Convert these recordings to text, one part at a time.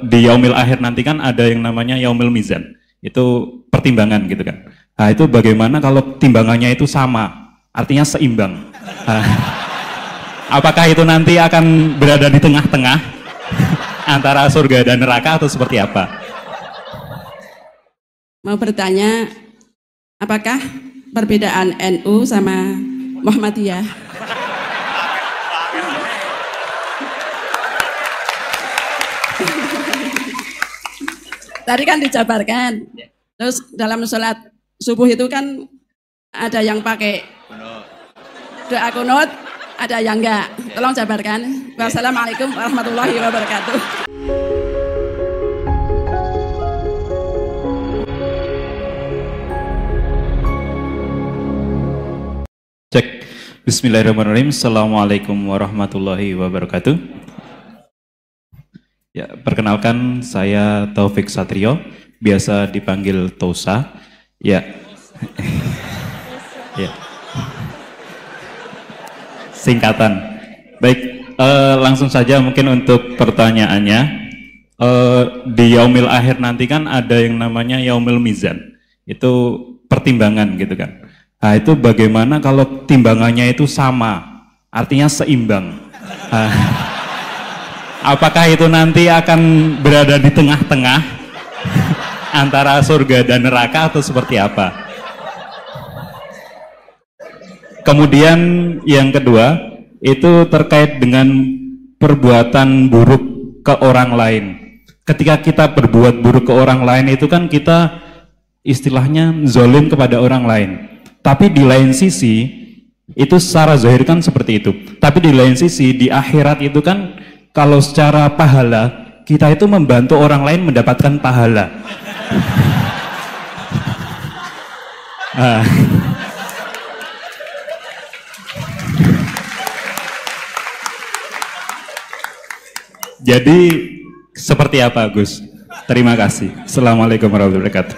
di yaumil akhir nanti kan ada yang namanya yaumil mizan, itu pertimbangan gitu kan. Nah itu bagaimana kalau timbangannya itu sama, artinya seimbang. Nah, apakah itu nanti akan berada di tengah-tengah antara surga dan neraka atau seperti apa? Mau bertanya, apakah perbedaan NU sama Muhammadiyah? Tadi kan dijabarkan. Terus dalam sholat subuh itu kan ada yang pakai doa kunut, ada yang enggak. Tolong jabarkan. Wassalamualaikum warahmatullahi wabarakatuh. Cek. Bismillahirrahmanirrahim. Assalamualaikum warahmatullahi wabarakatuh. Ya, perkenalkan saya Taufik Satrio, biasa dipanggil Tosa. Ya. Ya. Singkatan. Baik, langsung saja mungkin untuk pertanyaannya. Di yaumil akhir nanti kan ada yang namanya yaumil mizan. Itu pertimbangan gitu kan. Nah, itu bagaimana kalau timbangannya itu sama, artinya seimbang. Apakah itu nanti akan berada di tengah-tengah antara surga dan neraka atau seperti apa? Kemudian yang kedua, itu terkait dengan perbuatan buruk ke orang lain. Ketika kita berbuat buruk ke orang lain itu kan kita istilahnya zalim kepada orang lain. Tapi di lain sisi, itu secara zahir kan seperti itu. Tapi di lain sisi, di akhirat itu kan kalau secara pahala, kita itu membantu orang lain mendapatkan pahala. Jadi seperti apa, Gus? Terima kasih. Assalamualaikum warahmatullahi wabarakatuh.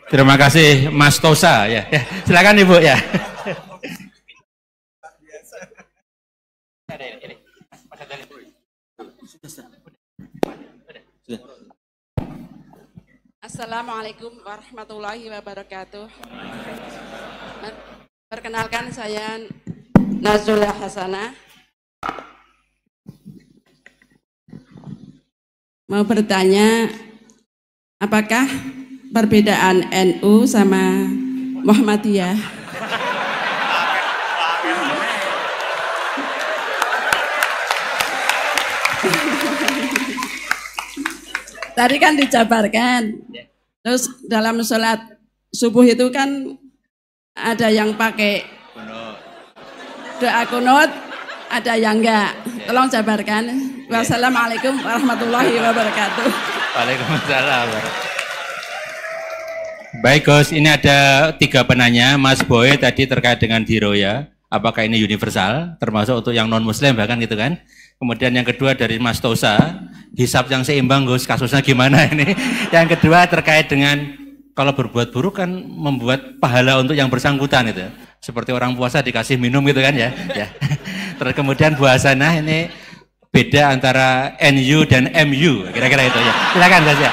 Terima kasih Mas Tosa ya. Silakan Ibu ya. Assalamualaikum warahmatullahi wabarakatuh. Perkenalkan saya Nazula Hasanah. Mau bertanya, apakah perbedaan NU sama Muhammadiyah? Tadi kan dijabarkan. Terus dalam sholat subuh itu kan ada yang pakai doa kunut, ada yang enggak. Tolong jabarkan. Wassalamualaikum warahmatullahi wabarakatuh. Waalaikumsalam. Baik Gus, ini ada 3 penanya. Mas Boy tadi terkait dengan diroya, apakah ini universal, termasuk untuk yang non muslim bahkan gitu kan. Kemudian yang kedua dari Mas Tosa, hisab yang seimbang Gus, kasusnya gimana ini. Yang kedua terkait dengan kalau berbuat buruk kan membuat pahala untuk yang bersangkutan itu. Seperti orang puasa dikasih minum gitu kan ya. Terus kemudian buasanah ini beda antara NU dan MU, kira-kira itu ya. Silakan Gus ya.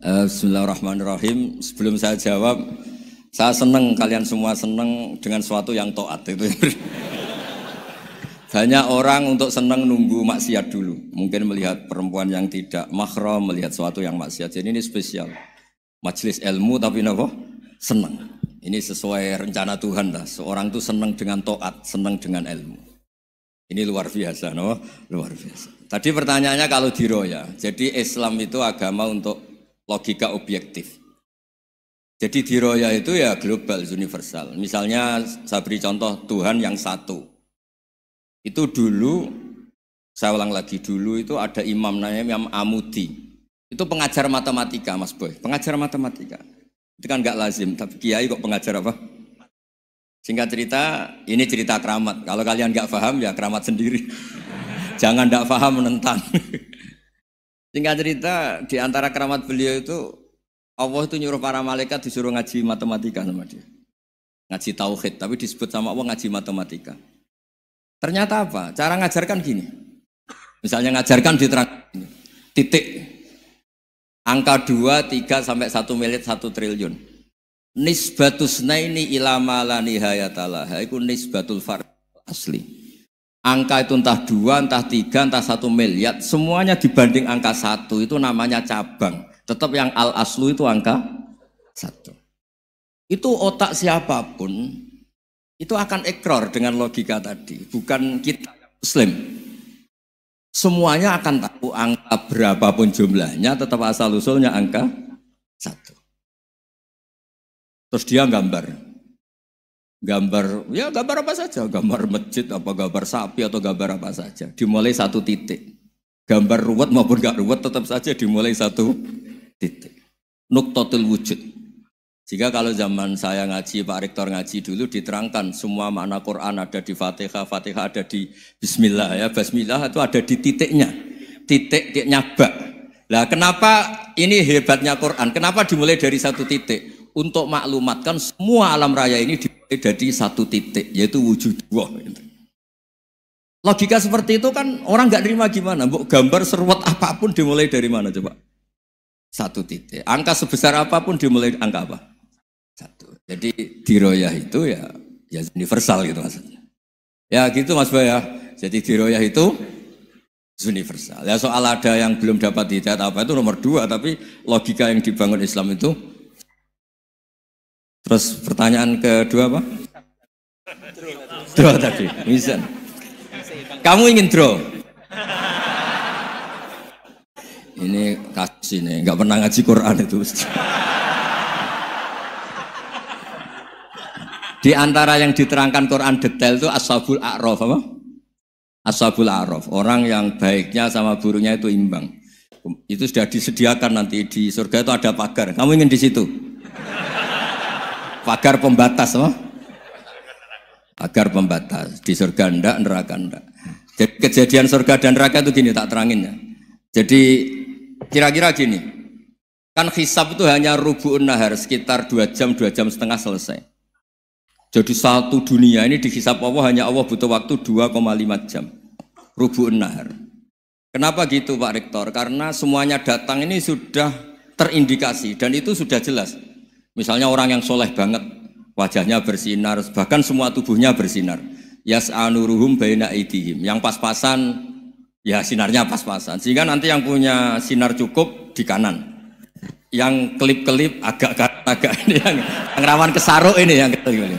Bismillahirrahmanirrahim. Sebelum saya jawab, saya senang kalian semua senang dengan sesuatu yang taat itu. Banyak orang untuk senang nunggu maksiat dulu. Mungkin melihat perempuan yang tidak mahram, melihat sesuatu yang maksiat. Jadi ini spesial. Majelis ilmu tapi apa? Senang. Ini sesuai rencana Tuhan lah. Seorang itu senang dengan taat, senang dengan ilmu. Ini luar biasa, no? Luar biasa. Tadi pertanyaannya kalau diroya. Jadi Islam itu agama untuk logika objektif. Jadi diroya itu ya global, universal. Misalnya saya beri contoh Tuhan yang satu. Itu dulu, saya ulang lagi dulu itu ada imam namanya Imam Amudi. Itu pengajar matematika Mas Boy, pengajar matematika. Itu kan nggak lazim, tapi kiai kok pengajar apa? Singkat cerita, ini cerita keramat. Kalau kalian nggak paham ya keramat sendiri. Jangan nggak paham menentang. Singkat cerita, di antara keramat beliau itu Allah itu nyuruh para malaikat disuruh ngaji matematika sama dia. Ngaji tauhid, tapi disebut sama Allah ngaji matematika. Ternyata apa? Cara ngajarkan gini. Misalnya ngajarkan diterang titik. Angka 2, 3 sampai 1 miliar 1 triliun. Nisbatus naini ila ma la nihayatalah. Itu nisbatul fard asli. Angka itu entah 2, entah 3, entah 1 miliar, semuanya dibanding angka 1 itu namanya cabang. Tetap yang al aslu itu angka 1. Itu otak siapapun itu akan ekor dengan logika tadi. Bukan kita Muslim. Semuanya akan tahu angka berapapun jumlahnya, tetap asal usulnya angka 1. Terus dia gambar apa saja, gambar masjid, apa gambar sapi atau gambar apa saja, dimulai 1 titik. Gambar ruwet maupun gak ruwet tetap saja dimulai 1 titik. Nuktotul wujud. Jika kalau zaman saya ngaji, Pak Rektor ngaji dulu diterangkan semua makna Quran ada di Fatihah, Fatihah ada di Bismillah ya, Bismillah itu ada di titiknya, titiknya bak. Lah kenapa ini hebatnya Quran? Kenapa dimulai dari 1 titik? Untuk maklumatkan semua alam raya ini dimulai dari 1 titik, yaitu wujud Allah. Logika seperti itu kan orang nggak terima gimana? Mbok gambar seruat apapun dimulai dari mana coba? 1 titik. Angka sebesar apapun dimulai angka apa? 1. Jadi diroyah itu ya universal gitu maksudnya. Ya gitu Mas Boy ya. Jadi diroyah itu universal. Ya soal ada yang belum dapat hidayat apa itu nomor 2, tapi logika yang dibangun Islam itu. Terus pertanyaan kedua apa? Draw tadi. Bisa. Kamu ingin draw? Ini kasus ini nggak pernah ngaji Quran itu. Di antara yang diterangkan Quran detail itu Ashabul A'raf apa? Ashabul A'raf, orang yang baiknya sama buruknya itu imbang. Itu sudah disediakan nanti di surga itu ada pagar. Kamu ingin di situ? Pagar pembatas apa? Pagar pembatas. Di surga enggak, neraka enggak. Jadi kejadian surga dan neraka itu gini, tak terangin ya. Jadi kira-kira gini. Kan hisab itu hanya rubu'un nahar, sekitar 2 jam, 2 jam setengah selesai. Jadi 1 dunia ini dihisab Allah, hanya Allah butuh waktu 2,5 jam. Rubu'un nahar. Kenapa gitu Pak Rektor? Karena semuanya datang ini sudah terindikasi dan itu sudah jelas. Misalnya orang yang soleh banget, wajahnya bersinar, bahkan semua tubuhnya bersinar. Yas'anuruhum baina aidihim. Yang pas-pasan, ya sinarnya pas-pasan. Sehingga nanti yang punya sinar cukup di kanan. Yang kelip-kelip agak ini, yang rawan kesaruk ini yang kelip.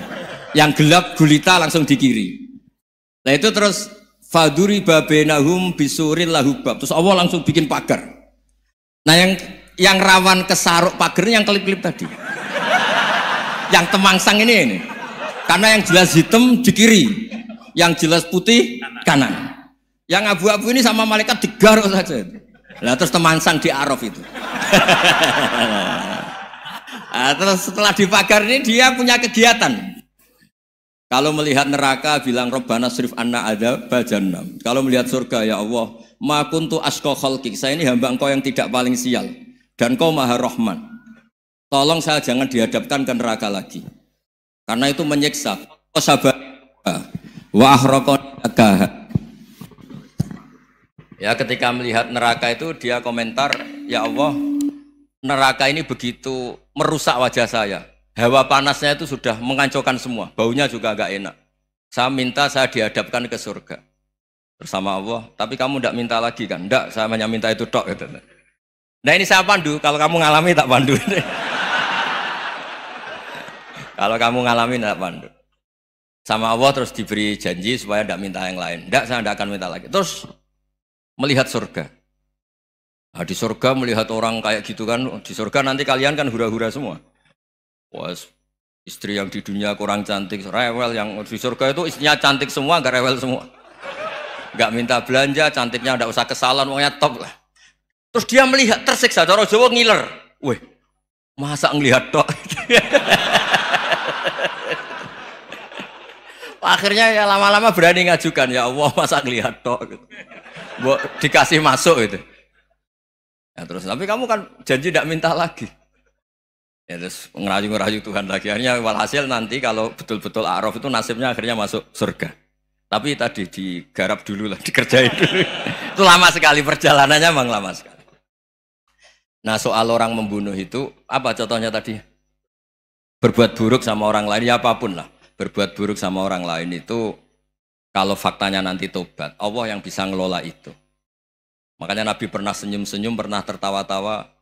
Yang gelap gulita langsung di kiri. Nah itu terus faduri babenahum bisuril lahubab. Terus Allah langsung bikin pagar. Nah yang rawan kesaruk pagarnya yang kelip-kelip tadi. Yang temangsang ini. Karena yang jelas hitam di kiri, yang jelas putih kanan. Yang abu-abu ini sama malaikat digaruk saja. Nah terus temangsang di Araf itu. Nah, terus setelah dipagar ini dia punya kegiatan. Kalau melihat neraka bilang Rabbana srif anna adzaba jahannam. Kalau melihat surga ya Allah, ma kuntu asqa khalqik. Saya ini hamba Engkau yang tidak paling sial dan Engkau Maha Rahman. Tolong saya jangan dihadapkan ke neraka lagi. Karena itu menyiksa. Wa ahraqaka. Ya ketika melihat neraka itu dia komentar, ya Allah, neraka ini begitu merusak wajah saya. Hawa panasnya itu sudah menghancurkan semua. Baunya juga agak enak. Saya minta saya dihadapkan ke surga. Bersama Allah. Tapi kamu tidak minta lagi kan? Tidak, saya hanya minta itu tok. Gitu. Nah ini saya pandu. Kalau kamu ngalami tak pandu. Kalau kamu ngalamin tidak pandu. Sama Allah terus diberi janji supaya tidak minta yang lain. Tidak, saya tidak akan minta lagi. Terus melihat surga. Nah, di surga melihat orang kayak gitu kan. Di surga nanti kalian kan hura-hura semua. Wah, istri yang di dunia kurang cantik, rewel. Yang di surga itu istrinya cantik semua, gak rewel semua. Gak minta belanja, cantiknya tidak usah ke salon, pokoknya top lah. Terus dia melihat tersiksa, cara Jawa ngiler. Wih, masa ngelihat tok? Akhirnya ya lama-lama berani ngajukan, ya Allah masa ngelihat tok gitu. Dikasih masuk gitu. terus. Tapi kamu kan janji tidak minta lagi. Ya terus ngerayu-ngerayu Tuhan lagi. Akhirnya walhasil nanti kalau betul-betul A'raf itu nasibnya akhirnya masuk surga. Tapi tadi digarap dulu lah, dikerjain dulu. Itu lama sekali perjalanannya, memang lama sekali. Nah soal orang membunuh itu, apa contohnya tadi? Berbuat buruk sama orang lain, ya apapun lah. Berbuat buruk sama orang lain itu, kalau faktanya nanti tobat, Allah yang bisa ngelola itu. Makanya Nabi pernah senyum-senyum, pernah tertawa-tawa.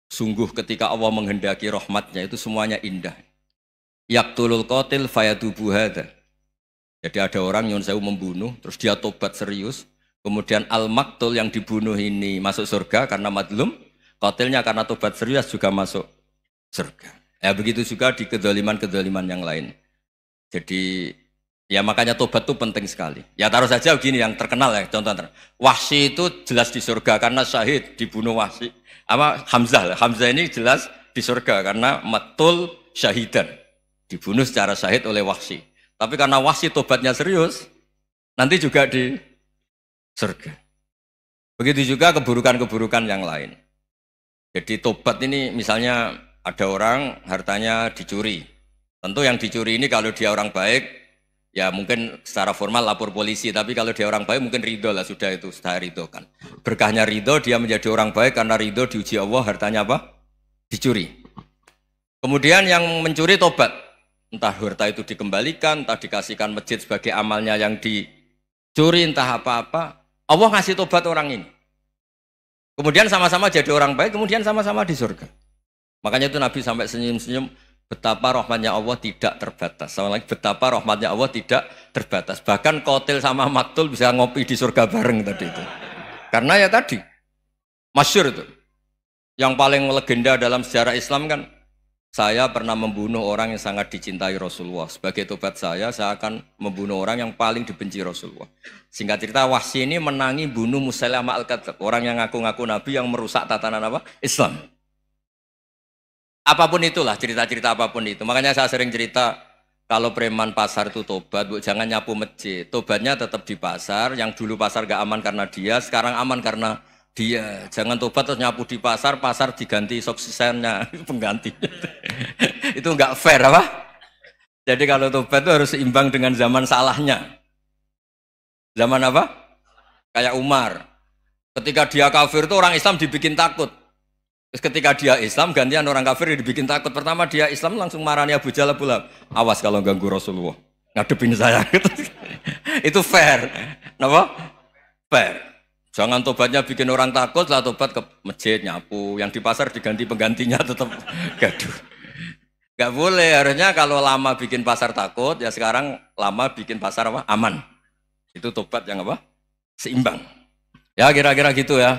Sungguh ketika Allah menghendaki rahmatnya itu semuanya indah. Yaqtulul qatil fayatubu hadza. Jadi ada orang nyun sewu membunuh, terus dia tobat serius. Kemudian al-maktul yang dibunuh ini masuk surga karena madlum. Qatilnya karena tobat serius juga masuk surga. Ya begitu juga di kedoliman-kedoliman yang lain. Jadi ya makanya tobat itu penting sekali. Ya taruh saja begini yang terkenal ya, contoh Wahsy itu jelas di surga karena syahid dibunuh Wahsy. Apa Hamzah? Hamzah ini jelas di surga karena matul syahidan, dibunuh secara syahid oleh Wahsy. Tapi karena Wahsy tobatnya serius, nanti juga di surga. Begitu juga keburukan-keburukan yang lain. Jadi tobat ini misalnya ada orang hartanya dicuri. Tentu yang dicuri ini kalau dia orang baik, ya mungkin secara formal lapor polisi, tapi kalau dia orang baik mungkin ridho lah, sudah itu, sudah ridho kan. Berkahnya ridho, dia menjadi orang baik karena ridho diuji Allah, hartanya apa? Dicuri. Kemudian yang mencuri tobat, entah harta itu dikembalikan, entah dikasihkan masjid sebagai amalnya yang dicuri, entah apa-apa. Allah ngasih tobat orang ini. Kemudian sama-sama jadi orang baik, kemudian sama-sama di surga. Makanya itu Nabi sampai senyum-senyum, betapa rahmatnya Allah tidak terbatas. Sama lagi, betapa rahmatnya Allah tidak terbatas. Bahkan qatil sama maktul bisa ngopi di surga bareng tadi itu. Karena ya tadi, masyhur itu. Yang paling legenda dalam sejarah Islam kan, saya pernah membunuh orang yang sangat dicintai Rasulullah. Sebagai tobat saya akan membunuh orang yang paling dibenci Rasulullah. Singkat cerita, Wahsy ini menangi bunuh Musailamah al-Kadzdzab, orang yang ngaku-ngaku Nabi yang merusak tatanan apa? Islam. Apapun itulah, cerita-cerita apapun itu. Makanya saya sering cerita, kalau preman pasar itu tobat, bu, jangan nyapu masjid. Tobatnya tetap di pasar, yang dulu pasar gak aman karena dia, sekarang aman karena dia. Jangan tobat terus nyapu di pasar, pasar diganti soksisennya, pengganti. Itu gak fair apa? Jadi kalau tobat itu harus seimbang dengan zaman salahnya. Zaman apa? Kayak Umar. Ketika dia kafir itu orang Islam dibikin takut. Terus ketika dia Islam, gantian orang kafir dibikin takut. Pertama dia Islam langsung marahnya Abu Jahal, awas kalau ganggu Rasulullah, ngadepin saya. Itu fair. Kenapa? Fair. Jangan tobatnya bikin orang takut, lah tobat ke masjid, nyapu. Yang di pasar diganti penggantinya tetap gaduh. Gak boleh, harusnya kalau lama bikin pasar takut, ya sekarang lama bikin pasar apa? Aman. Itu tobat yang apa? Seimbang. Ya kira-kira gitu ya.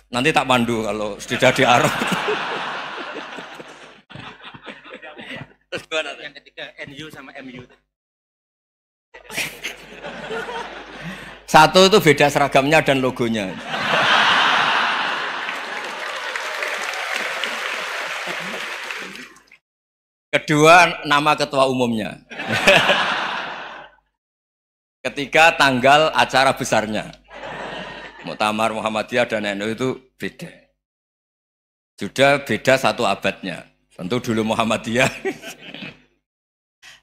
Nanti tak pandu kalau sudah di Arab. Yang ketiga NU sama MU. Satu itu beda seragamnya dan logonya. Kedua, nama ketua umumnya. Ketiga, tanggal acara besarnya. Muktamar Muhammadiyah dan NU itu beda. Sudah beda satu abadnya. Tentu dulu Muhammadiyah.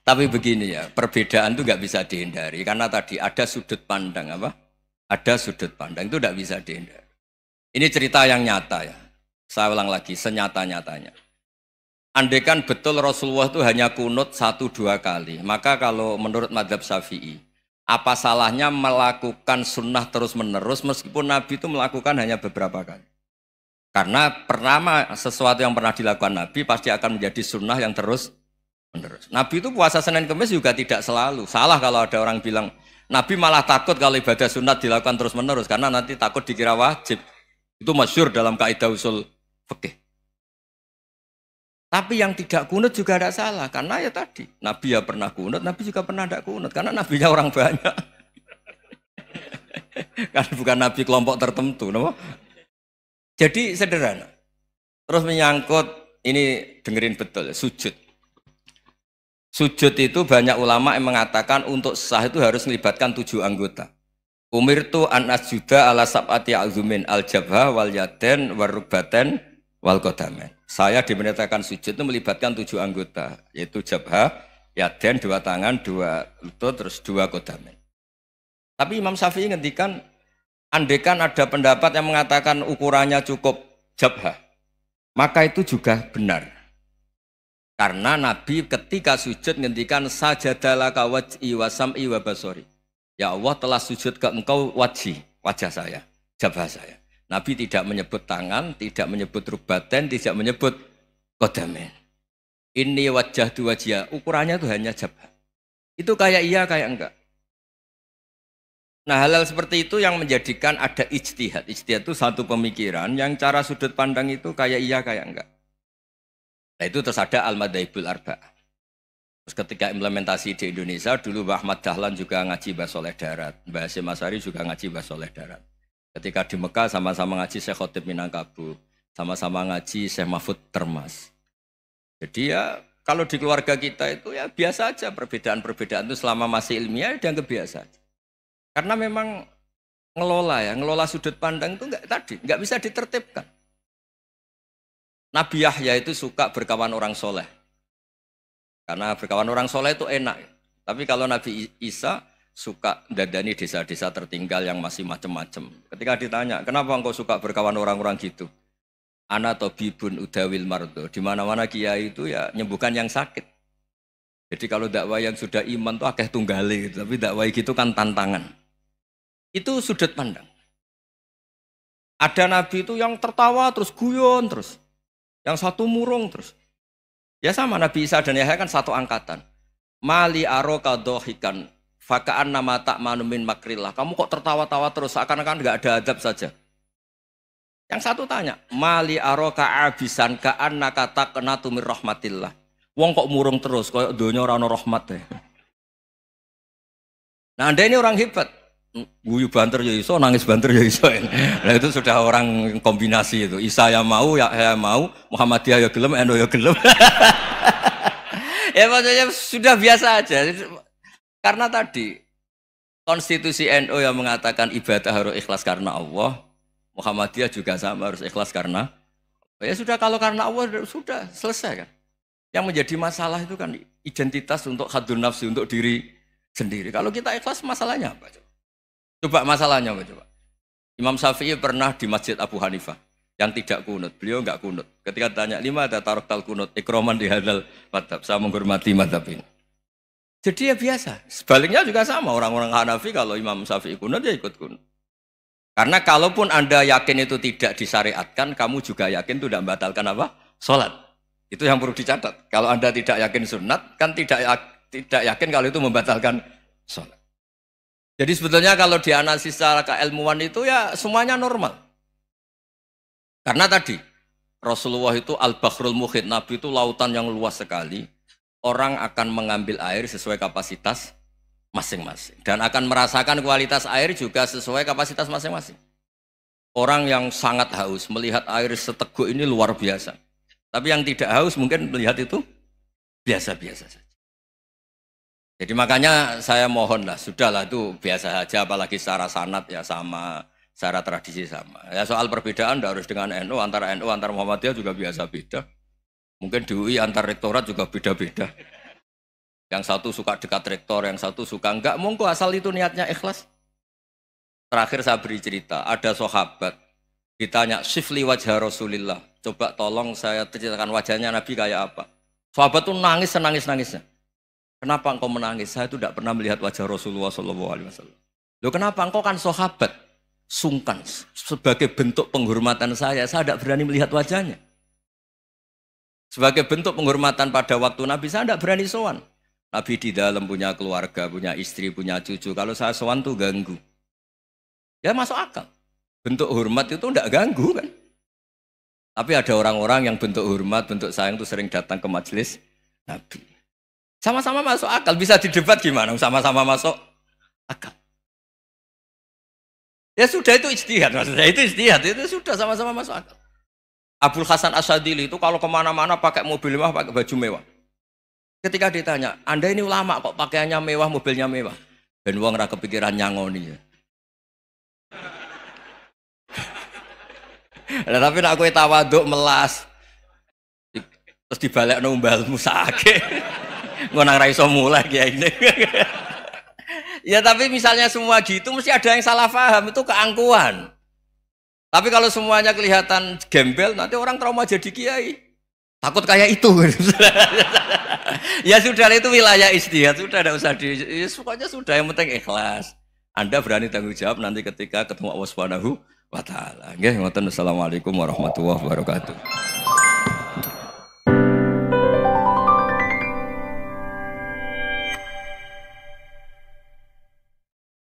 Tapi begini ya, perbedaan itu nggak bisa dihindari. Karena tadi ada sudut pandang apa? Ada sudut pandang, itu nggak bisa dihindari. Ini cerita yang nyata ya. Saya ulang lagi, senyata-nyatanya. Andaikan betul Rasulullah itu hanya kunut 1-2 kali, maka kalau menurut mazhab Syafi'i, apa salahnya melakukan sunnah terus-menerus meskipun Nabi itu melakukan hanya beberapa kali? Karena pertama sesuatu yang pernah dilakukan Nabi pasti akan menjadi sunnah yang terus-menerus. Nabi itu puasa Senin Kemis juga tidak selalu. Salah kalau ada orang bilang, Nabi malah takut kalau ibadah sunat dilakukan terus-menerus karena nanti takut dikira wajib. Itu masyhur dalam kaidah usul fikih. Tapi yang tidak kunut juga tidak salah, karena ya tadi, Nabi ya pernah kunut, Nabi juga pernah tidak kunut, karena Nabinya orang banyak. Kan bukan Nabi kelompok tertentu, no? Jadi sederhana. Terus menyangkut, ini dengerin betul, sujud. Sujud itu banyak ulama yang mengatakan untuk sah itu harus melibatkan 7 anggota. Umirtu an asjuda ala sab'ati azumin al-jabha wal yaden warukbaten wal qadamen. Saya diperintahkan sujud itu melibatkan 7 anggota, yaitu jabha, yaden 2 tangan, 2 lutut, terus 2 qadamen. Tapi Imam Syafi'i ngendikan, andaikan ada pendapat yang mengatakan ukurannya cukup jabha, maka itu juga benar. Karena Nabi ketika sujud ngendikan sajadalaka waj'i wa sam'i wa basori. Ya Allah telah sujud ke engkau wajah saya, jabah saya. Nabi tidak menyebut tangan, tidak menyebut rukbaten, tidak menyebut qadamen. Ini wajah dua wajah, ukurannya itu hanya jabah. Itu kayak iya, kayak enggak. Nah hal-hal seperti itu yang menjadikan ada ijtihad. Ijtihad itu satu pemikiran yang cara sudut pandang itu kayak iya, kayak enggak. Nah itu terus ada al-madhaibul arba'ah. Terus ketika implementasi di Indonesia, dulu Mbah Ahmad Dahlan juga ngaji Bahasa Soleh Darat. Mbah Hasyim Asy'ari juga ngaji Bahasa Soleh Darat. Ketika di Mekah sama-sama ngaji Syekh Khotib Minangkabau, sama-sama ngaji Syekh Mahfud Termas. Jadi ya kalau di keluarga kita itu ya biasa aja, perbedaan-perbedaan itu selama masih ilmiah dianggap biasa aja. Karena memang ngelola sudut pandang itu nggak bisa ditertibkan. Nabi Yahya itu suka berkawan orang soleh. Karena berkawan orang soleh itu enak. Tapi kalau Nabi Isa suka dadani desa-desa tertinggal yang masih macam-macam. Ketika ditanya, kenapa engkau suka berkawan orang-orang gitu? Ana tabibun udawil mardo. Di mana-mana kiai itu ya nyembuhkan yang sakit. Jadi kalau dakwah yang sudah iman tuh akeh tunggale gitu. Tapi dakwah gitu kan tantangan. Itu sudut pandang. Ada nabi itu yang tertawa terus guyon terus. Yang satu murung terus. Ya sama Nabi Isa dan Yahya kan satu angkatan. Mali aroka dohikan fakaan nama tak manumin makrillah. Kamu kok tertawa-tawa terus seakan-akan nggak ada adab saja. Yang satu tanya, Mali aroka abisan kaan nakata kena tumir rahmatillah. Wong kok murung terus, kayak donya ora ono rahmat ya. Nah Anda ini orang hebat. Guyu banter ya iso, nangis banter ya iso. Nah itu sudah orang kombinasi itu. Isa ya mau, ya mau, Muhammadiyah ya gelem, NU ya gelem. Ya maksudnya sudah biasa aja. Karena tadi konstitusi NU yang mengatakan ibadah harus ikhlas karena Allah, Muhammadiyah juga sama harus ikhlas karena ya sudah, kalau karena Allah sudah selesai kan. Yang menjadi masalah itu kan identitas untuk hadun nafsi, untuk diri sendiri. Kalau kita ikhlas masalahnya apa? Coba masalahnya apa coba? Imam Syafi'i pernah di Masjid Abu Hanifah yang tidak kunut. Beliau enggak kunut. Ketika ditanya 5 ada taroktal kunut, ikroman di hadal madhab. Saya menghormati madhab ini. Jadi ya biasa. Sebaliknya juga sama. Orang-orang Hanafi kalau Imam Syafi'i kunut ya ikut kunut. Karena kalaupun Anda yakin itu tidak disyariatkan, kamu juga yakin itu tidak membatalkan apa? Sholat. Itu yang perlu dicatat. Kalau Anda tidak yakin sunat, kan tidak yakin kalau itu membatalkan sholat. Jadi sebetulnya kalau dianalisis secara keilmuan itu ya semuanya normal. Karena tadi Rasulullah itu al-bahrul muhit, Nabi itu lautan yang luas sekali. Orang akan mengambil air sesuai kapasitas masing-masing. Dan akan merasakan kualitas air juga sesuai kapasitas masing-masing. Orang yang sangat haus melihat air seteguk ini luar biasa. Tapi yang tidak haus mungkin melihat itu biasa-biasa saja. Jadi makanya saya mohonlah, sudahlah itu biasa saja, apalagi secara sanad ya sama, secara tradisi sama. Ya soal perbedaan tidak harus dengan NU, antara Muhammadiyah juga biasa beda. Mungkin di UI antar rektorat juga beda-beda. Yang satu suka dekat rektor, yang satu suka enggak, monggo asal itu niatnya ikhlas. Terakhir saya beri cerita, ada sahabat ditanya, "Sifli wajah Rasulillah." Coba tolong saya ceritakan wajahnya Nabi kayak apa. Sahabat tuh nangis senangis-nangisnya. Kenapa engkau menangis? Saya itu tidak pernah melihat wajah Rasulullah SAW. Loh kenapa? Engkau kan sahabat. Sungkan. Sebagai bentuk penghormatan saya tidak berani melihat wajahnya. Sebagai bentuk penghormatan pada waktu Nabi, saya tidak berani sowan. Nabi di dalam punya keluarga, punya istri, punya cucu. Kalau saya sowan tuh ganggu. Ya masuk akal. Bentuk hormat itu tidak ganggu kan. Tapi ada orang-orang yang bentuk hormat, bentuk sayang itu sering datang ke majelis Nabi. Sama-sama masuk akal, bisa didebat gimana? Sama-sama masuk akal. Ya sudah itu ijtihad, maksudnya itu ijtihad, itu sudah sama-sama masuk akal. Abul Hasan Asyadili itu kalau kemana-mana pakai mobil mewah, pakai baju mewah. Ketika ditanya, Anda ini ulama kok pakaiannya mewah, mobilnya mewah. Dan uang ra kepikiran nyangoni ya. Nah, tapi nak kowe tawaduk melas terus dibalekno umbalmu sakit. Ngono nang ra iso mulai kiai ini. Ya tapi misalnya semua gitu mesti ada yang salah paham, itu keangkuhan. Tapi kalau semuanya kelihatan gembel, nanti orang trauma jadi kiai. Takut kayak itu. Ya sudah, itu wilayah istihad, sudah tidak usah ya, pokoknya sudah, yang penting ikhlas. Anda berani tanggung jawab nanti ketika ketemu Allah Subhanahu wa taala. Nggih, ngoten. Assalamualaikum warahmatullahi wabarakatuh.